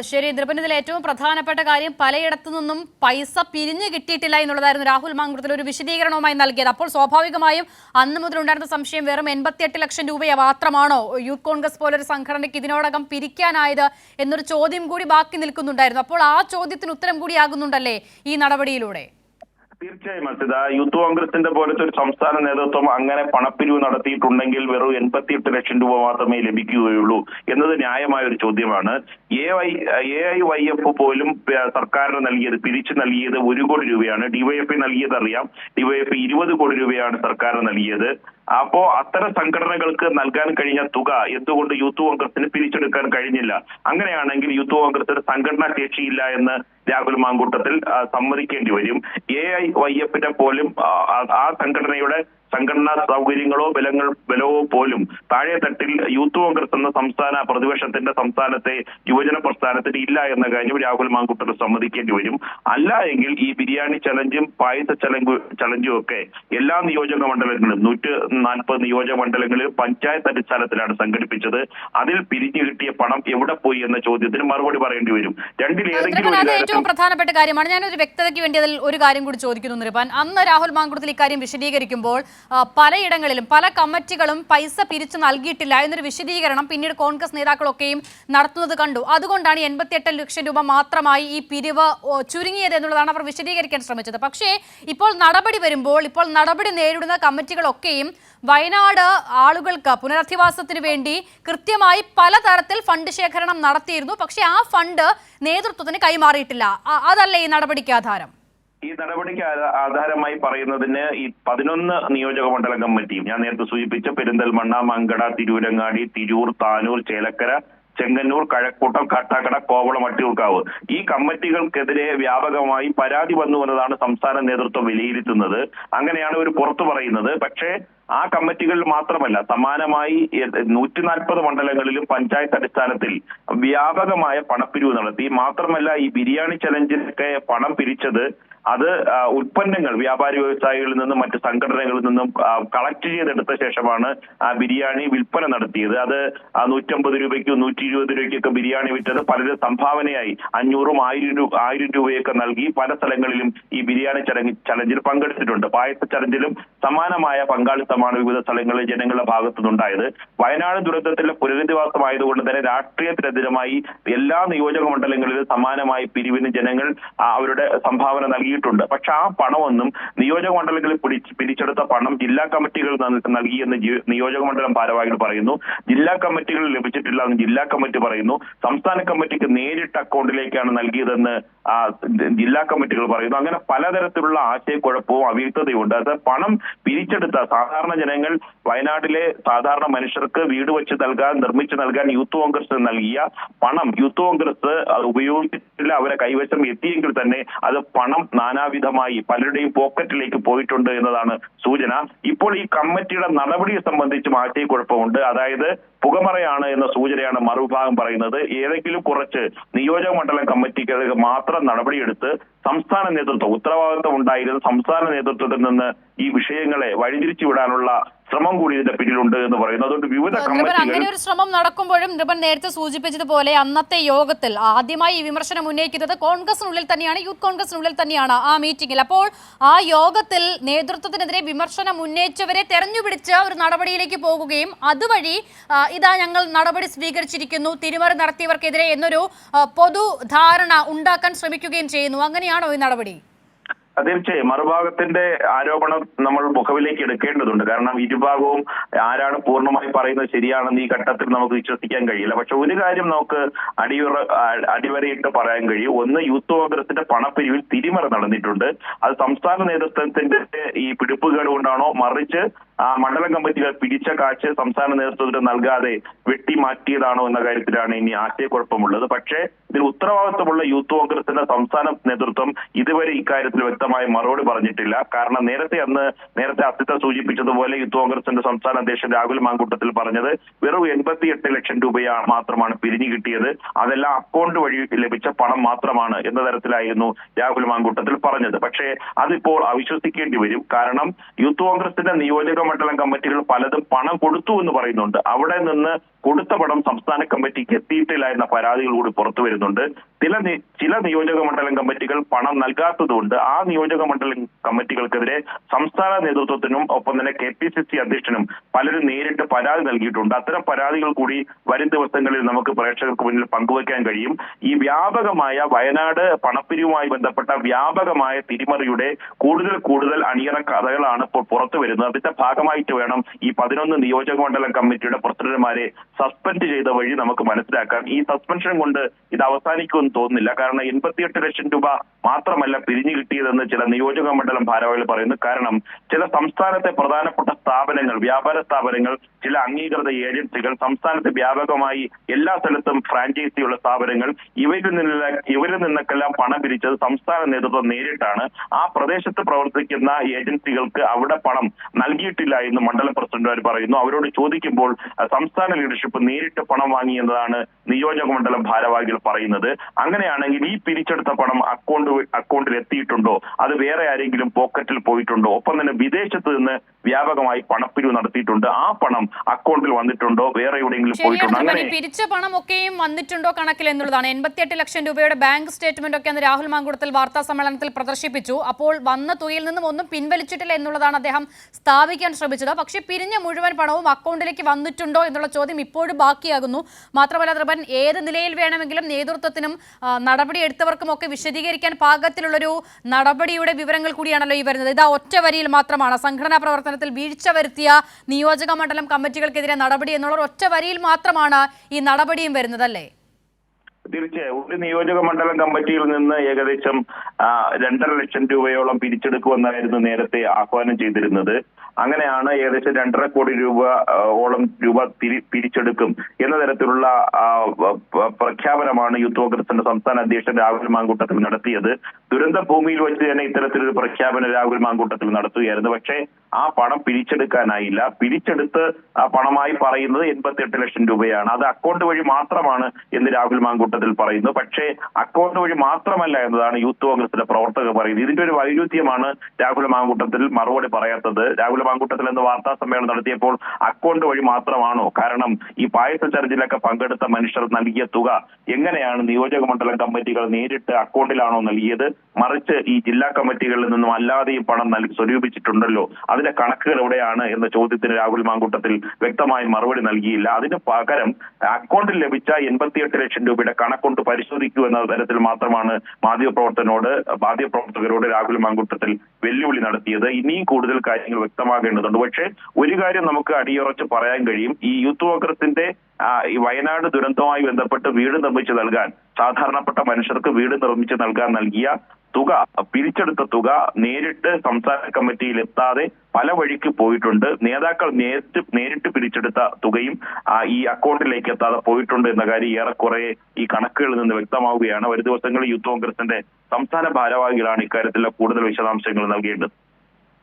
ശരി, ഇതിൽ ഏറ്റവും പ്രധാനപ്പെട്ട കാര്യം പലയിടത്തു നിന്നും പൈസ പിരിഞ്ഞു കിട്ടിയിട്ടില്ല എന്നുള്ളതായിരുന്നു രാഹുൽ മാങ്കുട്ടത്തിൽ ഒരു വിശദീകരണവുമായി നൽകിയത്. അപ്പോൾ സ്വാഭാവികമായും അന്ന് മുതലുണ്ടായിരുന്ന സംശയം വെറും 88 ലക്ഷം രൂപ മാത്രമാണോ യൂത്ത് കോൺഗ്രസ് പോലൊരു സംഘടനയ്ക്ക് ഇതിനോടകം പിരിക്കാനായത് എന്നൊരു ചോദ്യം കൂടി ബാക്കി നിൽക്കുന്നുണ്ടായിരുന്നു. അപ്പോൾ ആ ചോദ്യത്തിന് ഉത്തരം കൂടിയാകുന്നുണ്ടല്ലേ ഈ നടപടിയിലൂടെ? തീർച്ചയായും അസിത, യൂത്ത് കോൺഗ്രസിന്റെ പോലത്തെ ഒരു സംസ്ഥാന നേതൃത്വം അങ്ങനെ പണപ്പിരിവ് നടത്തിയിട്ടുണ്ടെങ്കിൽ വെറും 88 ലക്ഷം രൂപ മാത്രമേ ലഭിക്കുകയുള്ളൂ എന്നത് ന്യായമായ ഒരു ചോദ്യമാണ്. AIYF പോലും സർക്കാരിന് നൽകിയത്, പിരിച്ചു നൽകിയത് 1 കോടി രൂപയാണ്. ഡിവൈഎഫ്ഐ നൽകിയത് അറിയാം. ഡിവൈഎഫ്ഐ 20 കോടി രൂപയാണ് സർക്കാരിന് നൽകിയത്. അപ്പോ അത്തരം സംഘടനകൾക്ക് നൽകാൻ കഴിഞ്ഞ തുക എന്തുകൊണ്ട് യൂത്ത് കോൺഗ്രസിന് പിരിച്ചെടുക്കാൻ കഴിഞ്ഞില്ല? അങ്ങനെയാണെങ്കിൽ യൂത്ത് കോൺഗ്രസിന് സംഘടനാ ശേഷിയില്ല എന്ന് രാഹുൽ മാങ്കൂട്ടത്തിൽ സമ്മതിക്കേണ്ടി വരും. AIYF പോലും ആ സംഘടനാ സൗകര്യങ്ങളോ ബലവോ പോലും താഴെ തട്ടിൽ യൂത്ത് കോൺഗ്രസ് എന്ന സംസ്ഥാനത്തെ യുവജന പ്രസ്ഥാനത്തിന് ഇല്ല എന്ന കാര്യം രാഹുൽ മാങ്കൂട്ടത്തിൽ സമ്മതിക്കേണ്ടി വരും. അല്ല എങ്കിൽ ഈ ബിരിയാണി ചലഞ്ചും പായസ ചലഞ്ചും ഒക്കെ എല്ലാ നിയോജക മണ്ഡലങ്ങളിലും 140 നിയോജക മണ്ഡലങ്ങളിൽ പഞ്ചായത്ത് അടിസ്ഥാനത്തിലാണ് സംഘടിപ്പിച്ചത്. അതിൽ പിരിഞ്ഞു കിട്ടിയ പണം എവിടെ പോയി എന്ന ചോദ്യത്തിന് മറുപടി പറയേണ്ടി വരും. ഏറ്റവും പ്രധാനപ്പെട്ട കാര്യമാണ്. ഞാനൊരു വ്യക്തതയ്ക്ക് വേണ്ടി അതിൽ ഒരു കാര്യം കൂടി ചോദിക്കുന്നു നിർബാൻ. അന്ന് രാഹുൽ മാങ്കൂട്ടത്തിൽ ഇക്കാര്യം വിശദീകരിക്കുമ്പോൾ പലയിടങ്ങളിലും പല കമ്മിറ്റികളും പൈസ പിരിച്ചു നൽകിയിട്ടില്ല എന്നൊരു വിശദീകരണം പിന്നീട് കോൺഗ്രസ് നേതാക്കളൊക്കെയും നടത്തുന്നത് കണ്ടു. അതുകൊണ്ടാണ് 88 ലക്ഷം രൂപ മാത്രമായി ഈ പിരിവ് ചുരുങ്ങിയത് എന്നുള്ളതാണ് അവർ വിശദീകരിക്കാൻ ശ്രമിച്ചത്. പക്ഷേ ഇപ്പോൾ നടപടി വരുമ്പോൾ, ഇപ്പോൾ നടപടി നേരിടുന്ന കമ്മിറ്റികളൊക്കെയും വയനാട് ആളുകൾക്ക് പുനരധിവാസത്തിന് വേണ്ടി കൃത്യമായി പലതരത്തിൽ ഫണ്ട് ശേഖരണം നടത്തിയിരുന്നു. പക്ഷേ ആ ഫണ്ട് നേതൃത്വത്തിന് കൈമാറിയിട്ടില്ല. അതല്ലേ ഈ നടപടിക്ക് ആധാരം? ഈ നടപടിക്ക് ആധാരമായി പറയുന്നതിന് ഈ 11 നിയോജക മണ്ഡലം കമ്മിറ്റിയും, ഞാൻ നേരത്തെ സൂചിപ്പിച്ച പെരിന്തൽമണ്ണ, മങ്കട, തിരൂരങ്ങാടി, തിരൂർ, താനൂർ, ചേലക്കര, ചെങ്ങന്നൂർ, കഴക്കൂട്ടം, കാട്ടാക്കട, കോവളം, വട്ടിയൂർക്കാവ് ഈ കമ്മിറ്റികൾക്കെതിരെ വ്യാപകമായി പരാതി വന്നു എന്നതാണ് സംസ്ഥാന നേതൃത്വം വിലയിരുത്തുന്നത്. അങ്ങനെയാണ് ഇവർ പുറത്തു പറയുന്നത്. പക്ഷേ ആ കമ്മിറ്റികളിൽ മാത്രമല്ല, സമാനമായി 140 മണ്ഡലങ്ങളിലും പഞ്ചായത്ത് അടിസ്ഥാനത്തിൽ വ്യാപകമായ പണപ്പിരിവ് നടത്തി. മാത്രമല്ല, ഈ ബിരിയാണി ചലഞ്ചിനൊക്കെ പണം പിരിച്ചത് അത് ഉൽപ്പന്നങ്ങൾ വ്യാപാരി വ്യവസായികളിൽ നിന്നും മറ്റ് സംഘടനകളിൽ നിന്നും കളക്ട് ചെയ്തെടുത്ത ശേഷമാണ് ആ ബിരിയാണി വിൽപ്പന നടത്തിയത്. അത് 150 രൂപയ്ക്കും 120 രൂപയ്ക്കൊക്കെ ബിരിയാണി വിറ്റത് പലരും സംഭാവനയായി 500ഉം 1000 രൂപയൊക്കെ നൽകി പല സ്ഥലങ്ങളിലും ഈ ബിരിയാണി ചലഞ്ചിൽ പങ്കെടുത്തിട്ടുണ്ട്. പായസ ചലഞ്ചിലും സമാനമായ പങ്കാളിത്തമാണ് വിവിധ സ്ഥലങ്ങളിൽ ജനങ്ങളുടെ ഭാഗത്തു നിന്നുണ്ടായത്. വയനാട് ദുരന്തത്തിലെ പുനരധിവാസമായതുകൊണ്ട് തന്നെ രാഷ്ട്രീയത്തിനെതിരമായി എല്ലാ നിയോജക മണ്ഡലങ്ങളിലും സമാനമായി പിരിവിന് ജനങ്ങൾ അവരുടെ സംഭാവന നൽകിയിട്ടുണ്ട്. പക്ഷെ ആ പണമൊന്നും നിയോജക മണ്ഡലങ്ങളിൽ പിരിച്ചെടുത്ത പണം ജില്ലാ കമ്മിറ്റികൾ നൽകിയെന്ന് നിയോജക മണ്ഡലം ഭാരവാഹികൾ പറയുന്നു. ജില്ലാ കമ്മിറ്റികൾ ലഭിച്ചിട്ടില്ല എന്ന് ജില്ലാ കമ്മിറ്റി പറയുന്നു. സംസ്ഥാന കമ്മിറ്റിക്ക് നേരിട്ട് അക്കൗണ്ടിലേക്കാണ് നൽകിയതെന്ന് ജില്ലാ കമ്മിറ്റികൾ പറയുന്നു. അങ്ങനെ പലതരത്തിലുള്ള ആശയക്കുഴപ്പവും അവ്യക്തതയുണ്ട്. അത് പണം പിരിച്ചെടുത്ത സാധാരണ ജനങ്ങൾ, വയനാട്ടിലെ സാധാരണ മനുഷ്യർക്ക് വീട് വെച്ച് നിർമ്മിച്ചു നൽകാൻ യൂത്ത് കോൺഗ്രസ് നൽകിയ പണം യൂത്ത് കോൺഗ്രസ് ഉപയോഗിച്ചിട്ടില്ല. അവരെ കൈവശം എത്തിയെങ്കിൽ തന്നെ അത് പണം നാനാവിധമായി പലരുടെയും പോക്കറ്റിലേക്ക് പോയിട്ടുണ്ട് എന്നതാണ് സൂചന. ഇപ്പോൾ ഈ കമ്മിറ്റിയുടെ നടപടിയെ സംബന്ധിച്ചും ആശയക്കുഴപ്പമുണ്ട്. അതായത് പുകമറയാണ് എന്ന സൂചനയാണ് മറുവിഭാഗം പറയുന്നത്. ഏതെങ്കിലും കുറച്ച് നിയോജക മണ്ഡലം കമ്മിറ്റിക്ക് മാത്രം നടപടിയെടുത്ത് സംസ്ഥാന നേതൃത്വം, ഉത്തരവാദിത്വം ഉണ്ടായിരുന്ന സംസ്ഥാന നേതൃത്വത്തിൽ നിന്ന് ഈ വിഷയങ്ങളെ വഴിതിരിച്ചു വിടാനുള്ള ശ്രമം കൂടി ഇതിന്റെ പിന്നിലുണ്ട് എന്ന് പറയുന്നു. അതുകൊണ്ട് വിവിധ അങ്ങനെ ഒരു ശ്രമം നടക്കുമ്പോഴും നൃപൻ നേരത്തെ സൂചിപ്പിച്ചതുപോലെ അന്നത്തെ യോഗത്തിൽ ആദ്യമായി ഈ വിമർശനം ഉന്നയിക്കുന്നത് കോൺഗ്രസിനുള്ളിൽ തന്നെയാണ്, യൂത്ത് കോൺഗ്രസിനുള്ളിൽ തന്നെയാണ് ആ മീറ്റിംഗിൽ. അപ്പോൾ ആ യോഗത്തിൽ നേതൃത്വത്തിനെതിരെ വിമർശനം ഉന്നയിച്ചവരെ തെരഞ്ഞുപിടിച്ച ഒരു നടപടിയിലേക്ക് പോകുകയും അതുവഴി ഇതാ ഞങ്ങൾ നടപടി സ്വീകരിച്ചിരിക്കുന്നു, തിരിമറി നടത്തിയവർക്കെതിരെ എന്നൊരു പൊതുധാരണ ഉണ്ടാക്കാൻ ശ്രമിക്കുകയും ചെയ്യുന്നു. അങ്ങനെയാണോ ഈ നടപടി? തീർച്ചയായും മറുഭാഗത്തിന്റെ ആരോപണം നമ്മൾ മുഖവിലേക്ക് എടുക്കേണ്ടതുണ്ട്. കാരണം ഇരുഭാഗവും ആരാണ് പൂർണ്ണമായി പറയുന്നത് ശരിയാണെന്ന് ഈ ഘട്ടത്തിൽ നമുക്ക് വിശ്വസിക്കാൻ കഴിയില്ല. പക്ഷെ ഒരു കാര്യം നമുക്ക് അടിവരയിട്ട് പറയാൻ കഴിയും. ഒന്ന്, യൂത്ത് കോൺഗ്രസിന്റെ പണപ്പിരിവിൽ തിരിമറി നടന്നിട്ടുണ്ട്. അത് സംസ്ഥാന നേതൃത്വത്തിന്റെ ഈ പിടിപ്പുകേട് കൊണ്ടാണോ, മറിച്ച് മണ്ഡലം കമ്മിറ്റികൾ പിടിച്ച കാശ് സംസ്ഥാന നേതൃത്വത്തിന് നൽകാതെ വെട്ടിമാറ്റിയതാണോ എന്ന കാര്യത്തിലാണ് ഇനി ആശയക്കുഴപ്പമുള്ളത്. പക്ഷേ ഇതിൽ ഉത്തരവാദിത്വമുള്ള യൂത്ത് കോൺഗ്രസിന്റെ സംസ്ഥാന നേതൃത്വം ഇതുവരെ ഇക്കാര്യത്തിൽ വ്യക്തമായ മറുപടി പറഞ്ഞിട്ടില്ല. കാരണം നേരത്തെ അസിത സൂചിപ്പിച്ചതുപോലെ യൂത്ത് കോൺഗ്രസിന്റെ സംസ്ഥാന അധ്യക്ഷൻ രാഹുൽ മാങ്കൂട്ടത്തിൽ പറഞ്ഞത് വെറും 88 ലക്ഷം രൂപയാണ് മാത്രമാണ് പിരിഞ്ഞു കിട്ടിയത്, അതെല്ലാം അക്കൗണ്ട് വഴി ലഭിച്ച പണം മാത്രമാണ് എന്ന തരത്തിലായിരുന്നു രാഹുൽ മാങ്കൂട്ടത്തിൽ പറഞ്ഞത്. പക്ഷേ അതിപ്പോൾ അവിശ്വസിക്കേണ്ടി വരും. കാരണം യൂത്ത് കോൺഗ്രസിന്റെ നിയോജക മണ്ഡലം കമ്മിറ്റികൾ പലതും പണം കൊടുത്തു എന്ന് പറയുന്നുണ്ട്. അവിടെ നിന്ന് കൊടുത്ത പണം സംസ്ഥാന കമ്മിറ്റിക്ക് എത്തിയിട്ടില്ല എന്ന പരാതികൾ കൂടി പുറത്തു വരുന്നുണ്ട്. പറയുന്നുണ്ട്. ചില നിയോജക മണ്ഡലം കമ്മിറ്റികൾ പണം നൽകാത്തതുകൊണ്ട് ആ നിയോജക മണ്ഡലം കമ്മിറ്റികൾക്കെതിരെ സംസ്ഥാന നേതൃത്വത്തിനും ഒപ്പം തന്നെ KPCC അധ്യക്ഷനും പലരും നേരിട്ട് പരാതി നൽകിയിട്ടുണ്ട്. അത്തരം പരാതികൾ കൂടി വരും ദിവസങ്ങളിൽ നമുക്ക് പ്രേക്ഷകർക്ക് മുന്നിൽ പങ്കുവയ്ക്കാൻ കഴിയും. ഈ വ്യാപകമായ വയനാട് പണപ്പിരിവുമായി ബന്ധപ്പെട്ട വ്യാപകമായ തിരിമറിയുടെ കൂടുതൽ അണിയറ കഥകളാണ് ഇപ്പോൾ പുറത്തു വരുന്നത്. അതിന്റെ ഭാഗമായിട്ട് വേണം ഈ 11 നിയോജക മണ്ഡലം കമ്മിറ്റിയുടെ പ്രസിഡന്റുമാരെ സസ്പെൻഡ് ചെയ്ത വഴി നമുക്ക് മനസ്സിലാക്കാം. ഈ സസ്പെൻഷൻ കൊണ്ട് ഇത് അവസാനിക്കുമെന്ന് തോന്നുന്നില്ല. കാരണം 88 ലക്ഷം രൂപ മാത്രമല്ല പിരിഞ്ഞു കിട്ടിയതെന്ന് ചില നിയോജക മണ്ഡലം ഭാരവാഹികൾ പറയുന്നു. കാരണം ചില സംസ്ഥാനത്തെ പ്രധാനപ്പെട്ട സ്ഥാപനങ്ങൾ, വ്യാപാര സ്ഥാപനങ്ങൾ, ചില അംഗീകൃത ഏജൻസികൾ, സംസ്ഥാനത്ത് വ്യാപകമായി എല്ലാ സ്ഥലത്തും ഫ്രാഞ്ചൈസിയുള്ള സ്ഥാപനങ്ങൾ, ഇവരിൽ നിന്നൊക്കെല്ലാം പണം പിരിച്ചത് സംസ്ഥാന നേതൃത്വം നേരിട്ടാണ്. ആ പ്രദേശത്ത് പ്രവർത്തിക്കുന്ന ഏജൻസികൾക്ക് അവിടെ പണം നൽകിയിട്ടില്ല എന്ന് മണ്ഡലം പ്രസിഡന്റുമാർ പറയുന്നു. അവരോട് ചോദിക്കുമ്പോൾ സംസ്ഥാന ലീഡർഷിപ്പ് നേരിട്ട് പണം വാങ്ങി എന്നതാണ് നിയോജക മണ്ഡലം ഭാരവാഹികൾ പറയുന്നത്. അങ്ങനെയാണെങ്കിൽ ഈ പിരിച്ചെടുത്ത പണം അക്കൗണ്ടിൽ എത്തിയിട്ടുണ്ടോ, അത് വേറെ ആരെങ്കിലും പോക്കറ്റിൽ പോയിട്ടുണ്ടോ, ഒപ്പം തന്നെ വിദേശത്ത് നിന്ന് വ്യാപകമായി പണപ്പിരിവ് നടത്തിയിട്ടുണ്ട്, ആ പണം അക്കൗണ്ടിൽ വന്നിട്ടുണ്ടോ, വേറെ എവിടെയെങ്കിലും പോയിട്ടുണ്ടോ? അങ്ങനെ പിരിച്ച പണം ഒക്കെയും വന്നിട്ടുണ്ടോ കണക്കിൽ എന്നുള്ളതാണ്. 88 ലക്ഷം രൂപയുടെ ബാങ്ക് സ്റ്റേറ്റ്മെന്റ് ഒക്കെ അന്ന് രാഹുൽ മാങ്കൂട്ടത്തിൽ വാർത്താ സമ്മേളനത്തിൽ പ്രദർശിപ്പിച്ചു. അപ്പോൾ വന്ന തുകയിൽ നിന്നും ഒന്നും പിൻവലിച്ചിട്ടില്ല എന്നുള്ളതാണ് അദ്ദേഹം സ്ഥാപിക്കാൻ ശ്രമിച്ചത്. പക്ഷേ പിരിഞ്ഞ മുഴുവൻ പണവും അക്കൗണ്ടിലേക്ക് വന്നിട്ടുണ്ടോ എന്നുള്ള ചോദ്യം ഇപ്പോഴും ബാക്കിയാകുന്നു. മാത്രമല്ല ത്രിപൻ, ഏത് നിലയിൽ വേണമെങ്കിലും നേതൃത്വത്തിനും നടപടി എടുത്തവർക്കും ഒക്കെ വിശദീകരിക്കാൻ പാകത്തിലുള്ളൊരു നടപടിയുടെ വിവരങ്ങൾ കൂടിയാണല്ലോ ഈ വരുന്നത്. ഇതാ ഒറ്റ വരിയിൽ മാത്രമാണ് സംഘടനാ പ്രവർത്തനത്തിൽ വീഴ്ച വരുത്തിയ നിയോജക മണ്ഡലം കമ്മിറ്റികൾക്കെതിരെ നടപടി എന്നുള്ള ഒറ്റ വരിയിൽ മാത്രമാണ് ഈ നടപടിയും വരുന്നത്, അല്ലേ? തീർച്ചയായും ഒരു നിയോജക മണ്ഡലം കമ്മിറ്റിയിൽ നിന്ന് ഏകദേശം 2.5 ലക്ഷം രൂപയോളം പിരിച്ചെടുക്കുമെന്നായിരുന്നു നേരത്തെ ആഹ്വാനം ചെയ്തിരുന്നത്. അങ്ങനെയാണ് ഏകദേശം 2.5 കോടി ഓളം രൂപ പിരിച്ചെടുക്കും എന്ന തരത്തിലുള്ള പ്രഖ്യാപനമാണ് യൂത്ത് കോൺഗ്രസിന്റെ സംസ്ഥാന അധ്യക്ഷൻ രാഹുൽ മാങ്കൂട്ടത്തിൽ നടത്തിയത്. ദുരന്ത ഭൂമിയിൽ വെച്ച് തന്നെ ഇത്തരത്തിലൊരു പ്രഖ്യാപനം രാഹുൽ മാങ്കൂട്ടത്തിൽ നടത്തുകയായിരുന്നു. പക്ഷേ ആ പണം പിരിച്ചെടുക്കാനായില്ല. പിരിച്ചെടുത്ത് ആ പണമായി പറയുന്നത് 88 ലക്ഷം രൂപയാണ്. അത് അക്കൗണ്ട് വഴി മാത്രമാണ് എന്ന് രാഹുൽ മാങ്കൂട്ടത്തിൽ പറയുന്നു. പക്ഷേ അക്കൗണ്ട് വഴി മാത്രമല്ല എന്നതാണ് യൂത്ത് കോൺഗ്രസിന്റെ പ്രവർത്തകർ പറയുന്നത്. ഇതിന്റെ ഒരു വൈരുദ്ധ്യമാണ് രാഹുൽ മാങ്കൂട്ടത്തിൽ മറുപടി പറയാത്തത്. രാഹുൽ മാങ്കൂട്ടത്തിൽ എന്ന് വാർത്താ സമ്മേളനം നടത്തിയപ്പോൾ അക്കൗണ്ട് വഴി മാത്രമാണോ? കാരണം ഈ പായസ ചർച്ചിലൊക്കെ പങ്കെടുത്ത മനുഷ്യർ നൽകിയ തുക എങ്ങനെയാണ് നിയോജക മണ്ഡലം കമ്മിറ്റികൾ നേരിട്ട് അക്കൗണ്ടിലാണോ നൽകിയത്, മറിച്ച് ഈ ജില്ലാ കമ്മിറ്റികളിൽ നിന്നും അല്ലാതെയും പണം സ്വരൂപിച്ചിട്ടുണ്ടല്ലോ, അതിന്റെ കണക്കുകൾ എവിടെയാണ് എന്ന ചോദ്യത്തിന് രാഹുൽ മാങ്കൂട്ടത്തിൽ വ്യക്തമായി മറുപടി നൽകിയില്ല. അതിന് പകരം അക്കൗണ്ടിൽ ലഭിച്ച 88 ലക്ഷം രൂപയുടെ കണക്കൊണ്ട് പരിശോധിക്കൂ എന്ന തരത്തിൽ മാത്രമാണ് മാധ്യമപ്രവർത്തകരോട് രാഹുൽ മാങ്കൂട്ടത്തിൽ വെല്ലുവിളി നടത്തിയത്. ഇനിയും കൂടുതൽ കാര്യങ്ങൾ വ്യക്തമാകേണ്ടതുണ്ട്. പക്ഷേ ഒരു കാര്യം നമുക്ക് അടിയുറച്ച് പറയാൻ കഴിയും, ഈ യൂത്ത് കോൺഗ്രസിന്റെ ഈ വയനാട് ദുരന്തവുമായി ബന്ധപ്പെട്ട് വീട് നിർമ്മിച്ച് നൽകാൻ, സാധാരണപ്പെട്ട മനുഷ്യർക്ക് വീട് നിർമ്മിച്ച് നൽകാൻ നൽകിയ തുക, പിരിച്ചെടുത്ത തുക നേരിട്ട് സംസ്ഥാന കമ്മിറ്റിയിൽ എത്താതെ പല വഴിക്ക് പോയിട്ടുണ്ട്. നേതാക്കൾ നേരിട്ട് പിരിച്ചെടുത്ത തുകയും ഈ അക്കൗണ്ടിലേക്ക് എത്താതെ പോയിട്ടുണ്ട് എന്ന കാര്യം ഏറെക്കുറെ ഈ കണക്കുകളിൽ നിന്ന് വ്യക്തമാവുകയാണ്. വരും ദിവസങ്ങളിൽ യൂത്ത് കോൺഗ്രസിന്റെ സംസ്ഥാന ഭാരവാഹികളാണ് ഇക്കാര്യത്തിലെ കൂടുതൽ വിശദാംശങ്ങൾ നൽകേണ്ടത്.